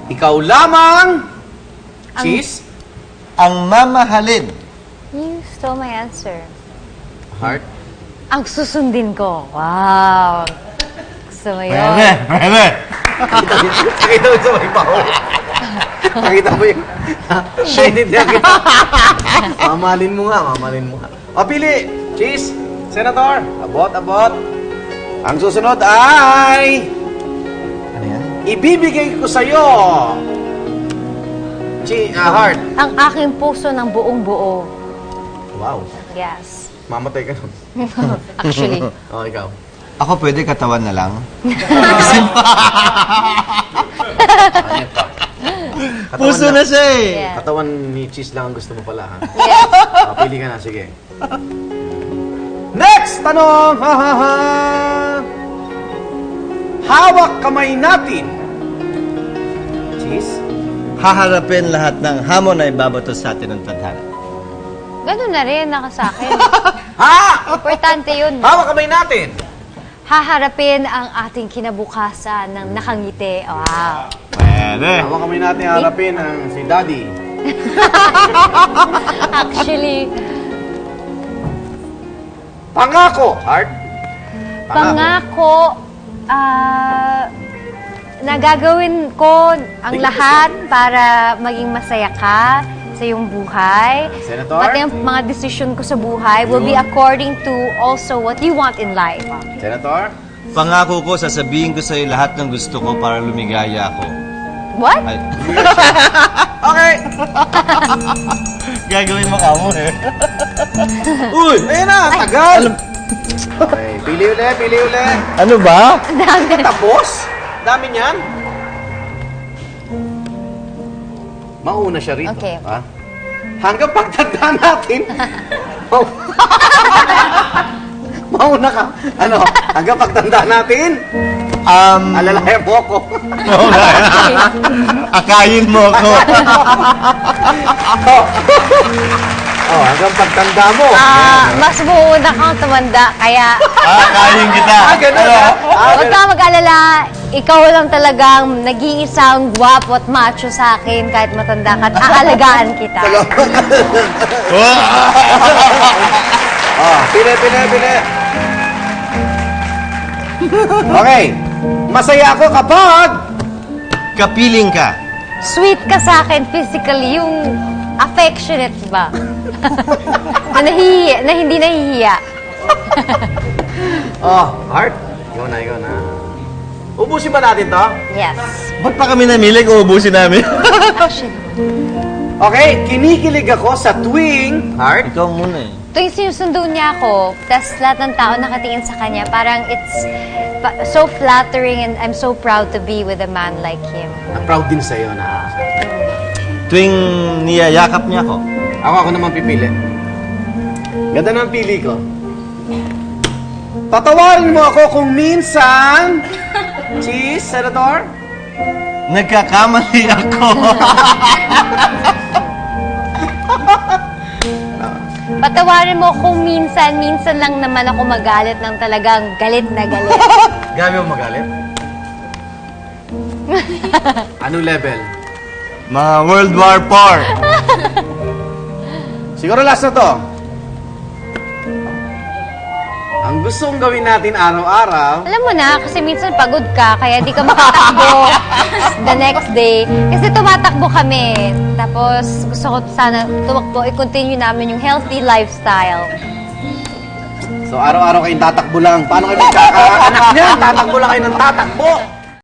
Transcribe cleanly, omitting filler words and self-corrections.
Ikaw lamang, Cheese, Ang mamahalin. You stole my answer. Heart. Ang susundin ko. Wow. Gusto mo yun? Pwede. Nakita mo sa may baho. Nakita mo yung... Naintindihan kita. Mamalin mo nga. O, pili. Cheese. Senator. Abot. Ang susunod ay... Ano yan? Ibibigay ko sa'yo. Heart. Ang aking puso ng buong buo. Wow. Yes. Mamatay ka nun. Actually. O, ikaw. Ako pwede katawan na lang. Puso na siya eh. Yeah. Katawan ni Cheese lang ang gusto mo pala, ha? Yes. Pili ka na, sige. Next tanong! Hawak kamay natin. Cheese? Haharapin lahat ng hamon na ibabato sa atin ng tadhana. Ganun na rin, naka sa akin. Ha! Importante yun. Hawak kamay natin. Haharapin ang ating kinabukasan ng nakangiti. Wow. Pwede. Hawak kamay natin, harapin ang si Daddy. Actually, Pangako, Heart. pangako, nagagawin ko ang lahat para maging masaya ka sa iyong buhay. Senator? Pati ang mga decision ko sa buhay will be according to also what you want in life. Senator? Pangako ko, sasabihin ko sa'yo lahat ng gusto ko para lumigaya ako. What? Ay, Okay. gagawin mo kamo eh. Uy, ayun na, tagal. Okay, pili uli. Ano ba? Tapos? Dami niyan? Mauna siya rito. Okay. Ha? Hanggang pagtanda natin. Mauna ka. Ano? Hanggang pagtanda natin. Alalayan mo ako. Akayin mo ako. Hanggang pagtanda mo. Mas buuna kang tumanda, kaya Akayin kita. Ganun ha? huwag ka mag-alala. Ikaw lang talagang nag-iisang gwapo at macho sa akin kahit matanda ka at aalagaan kita. Pili. Okay. Masaya ako kapag... Kapiling ka. Sweet ka sa akin physically, yung affectionate ba? na hindi nahihiya. Heart. Ikaw na. Ubusin ba natin to? Yes. Ba't pa kami namili kung ubusin namin? Actually, Okay, kinikilig ako sa tuwing... Heart? Ikaw muna eh. tuwing sinusundo niya ako, tas lahat ng tao nakatingin sa kanya, parang it's so flattering and I'm so proud to be with a man like him. Na-proud din sa'yo na... Tuwing niyayakap niya ako. Ako naman pipili. Ganda ng pili ko. Patawarin mo ako kung minsan... Cheese, Senator? Nagkakamali ako. Patawarin mo kung minsan lang naman ako magalit ng talagang galit na galit. Gabi mo magalit? Anong level? Mga World War IV. Siguro last na to. Ang gusto kong gawin natin araw-araw... Alam mo na, kasi minsan pagod ka, kaya di ka makatakbo the next day. Kasi tumatakbo kami. Tapos gusto ko sana tumakbo, i-continue namin yung healthy lifestyle. So araw-araw kayong tatakbo lang. Paano kayo magkakaanak niyan? Tatakbo lang kayo ng tatakbo.